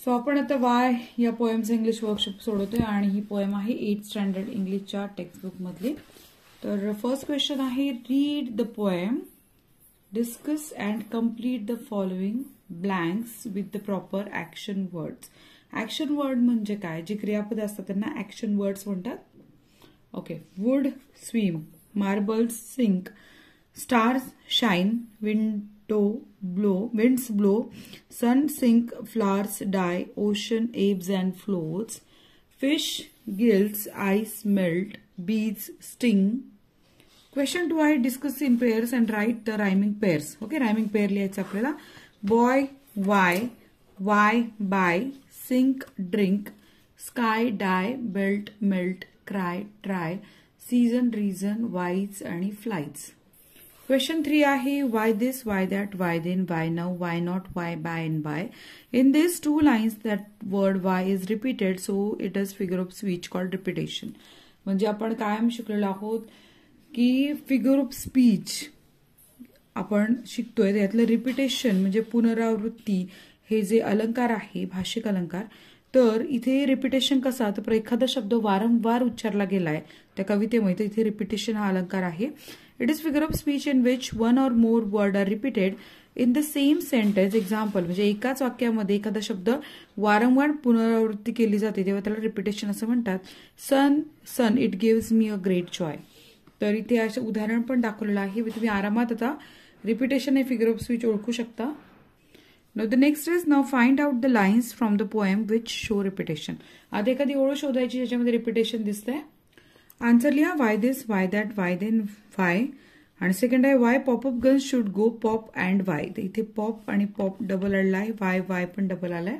So आपण आता Y या पोएमचं इंग्लिश वर्कशॉप सोडवतोय आणि ही पोएम आहे 8th स्टँडर्ड इंग्लिशच्या टेक्स्टबुक मधली. तर फर्स्ट क्वेश्चन आहे, read the poem, discuss and complete the following blanks with the proper action words. Action word म्हणजे काय? जे क्रियापद असतात त्यांना ऍक्शन वर्ड्स म्हणतात. Okay. Wood swim, marbles sink, stars shine, winds blow, sun sink, flowers die, ocean ebbs and floats, fish gills, ice melt, bees sting. Question 2 आहे, discuss in pairs and write the rhyming pairs. Okay, rhyming pair लिहायचं आपल्याला. Boy, why, buy, sink, drink, sky, die, belt, melt, cry, try, season, reason, wise आणि flies. Question 3 आहे, why this, why that, why then, why now, why not, why, by and by. In these two lines that word why is repeated, so it is figure of speech called repetition. म्हणजे आपण कायम शिकलेलो आहोत की figure of speech आपण शिकतोय त्यातलं repetition म्हणजे पुनरावृत्ती हे जे अलंकार आहे भाषिक अलंकार. तर इथे रिपिटेशन कसा, तर एखादा शब्द वारंवार उच्चारला गेलाय त्या कवितेमध्ये, इथे रिपिटेशन हा अलंकार आहे. It is figure of speech in which one or more word are repeated in the same sentence. Example म्हणजे एकाच वाक्यामध्ये एखादा शब्द वारंवार पुनरावृत्ती केली जाते तेव्हा त्याला रिपिटेशन असं म्हणतात. Sun it gives me a great joy. तर इथे असं उदाहरण पण दाखवलेलं आहे. तुम्ही आरामात आता रिपिटेशन हे फिगर ऑफ स्पीच ओळखू शकता. Now the next is, now find out the lines from the poem which show repetition. आता एखादी ओळ शोधायची ज्याच्यामध्ये रिपिटेशन दिसतंय. आन्सर लिहा. Why this, why that, why then, why. आणि सेकंड आहे, why popup girls should go pop and why. इथे पॉप आणि पॉप डबल आलाय, वाय पण डबल आलाय.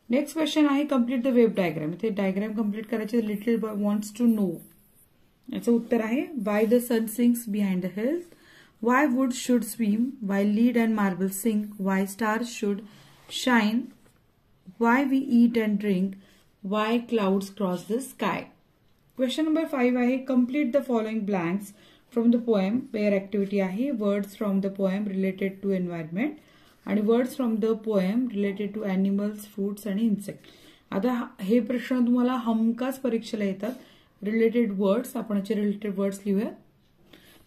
नेक्स्ट क्वेश्चन आहे, कम्प्लीट द वेब डायग्राम. इथे डायग्राम कम्प्लीट करायचे. Little boy wants to know. याचं उत्तर आहे, why the sun sinks behind the hills, why wood should swim, why lead and marble sink, why stars should shine, why we eat and drink, why clouds cross the sky. Question number 5 आहे, complete the following blanks from the poem. Pair activity आहे. Words from the poem related to environment आणि words from the poem related to animals, fruits आणि insect. आता हे प्रश्न तुम्हाला हमखास परीक्षेला येतात. रिलेटेड वर्ड्स, आपण याचे रिलेटेड वर्ड्स लिहूया.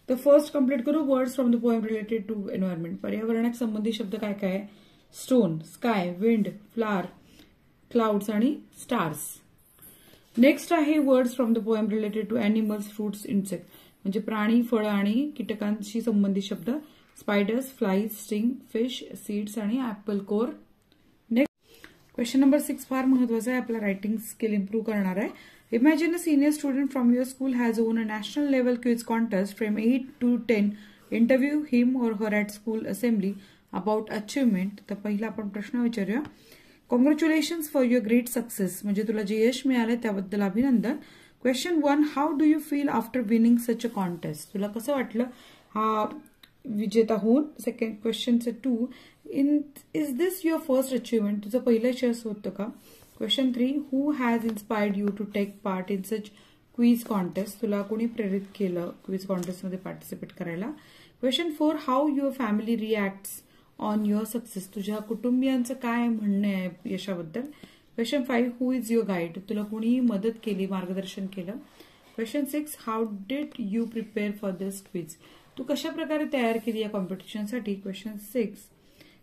तर फर्स्ट कम्प्लीट करू. Words from the poem related to environment. पर्यावरणात संबंधित शब्द काय काय आहे? Stone, sky, wind, flower, clouds आणि स्टार्स. नेक्स्ट आहे, words from the poem related to animals, fruits, insect म्हणजे प्राणी, फळं आणि कीटकांशी संबंधित शब्द. Spiders, flies, sting, fish, seeds आणि apple core. Next question number 6 फार महत्वाचा आहे, आपला रायटिंग स्किल इम्प्रूव्ह करणार आहे. Imagine a senior student from your school has won a national level quiz contest from 8 to 10. Interview him or her at school assembly about achievement. तर पहिला आपण प्रश्न विचारूया. Congratulations for your great success म्हणजे तुला जे यश मिळालं त्याबद्दल अभिनंदन. Question 1, how do you feel after winning such a contest. तुला कसं वाटलं हा विजेता होऊन. Second question 2, is this your first achievement. तुझं पहिलं यश होतं का. Question 3, who has inspired you to take part in such quiz contest. तुला कोणी प्रेरित केलं क्विज कॉन्टेस्टमध्ये पार्टिसिपेट करायला. Question 4, how your family reacts on your success. तुझ्या कुटुंबियांचं काय म्हणणं आहे यशाबद्दल. Question 5, who is your guide. तुला कोणी मदत केली, मार्गदर्शन केलं. Question 6, how did you prepare for this quiz. तू कशा प्रकारे तयार केली या कॉम्पिटिशनसाठी. Question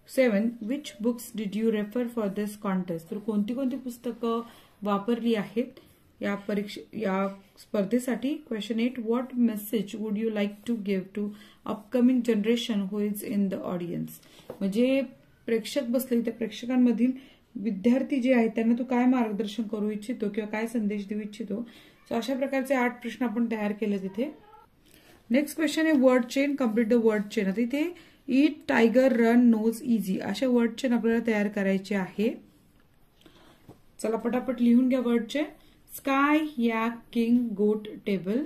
7, which books did you refer for this contest. तर कोणती कोणती पुस्तकं वापरली आहेत या स्पर्धेसाठी. Question 8, what message would you like to give to upcoming generation who is in the audience. म्हणजे प्रेक्षक बसले त्या प्रेक्षकांमधील विद्यार्थी जे आहेत त्यांना तू काय मार्गदर्शन करू इच्छितो किंवा काय संदेश देऊ इच्छितो. सो अशा प्रकारचे 8 प्रश्न आपण तयार केले तिथे. नेक्स्ट क्वेश्चन आहे, word chain. Complete the word chain. आता इथे eat, tiger, run, nose, easy अशा वर्ड चेन आपल्याला तयार करायचे आहे. चला पटापट लिहून घ्या word chain. Sky, yak, king, goat, table,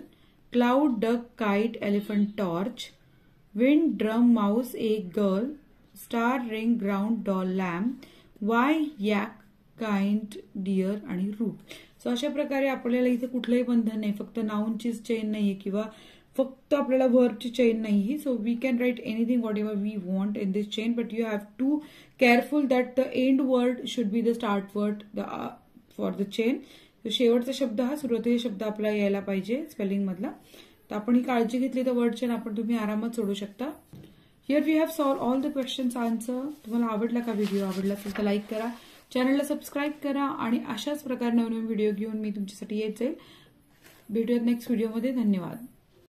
cloud, duck, kite, elephant, torch, wind, drum, mouse, egg, girl, star, ring, ground, doll, lamp, Y, yak, kind, deer आणि रूट. सो अशा प्रकारे आपल्याला इथे कुठलंही बंधन नाही, फक्त नाउनचीच चेन नाहीये किंवा फक्त आपल्याला वर्बची चेन नाही. So we can write anything what ever we want in this chain, but you have to careful that the end word should be the start word for the chain. शेवटचा शब्द हा सुरुवातीचा शब्द आपल्याला यायला पाहिजे स्पेलिंग मधला. तर आपण ही काळजी घेतली तर वर्ड चेन आपण तुम्ही आरामात सोडू शकता. Here we have solve all the questions answer. तुम्हाला आवडला का व्हिडिओ? आवडला असेल तर लाईक करा, चॅनलला सबस्क्राईब करा आणि अशाच प्रकारे नवीन व्हिडिओ घेऊन मी तुमच्यासाठी येत जाईल. भेटूयात नेक्स्ट व्हिडिओमध्ये. धन्यवाद.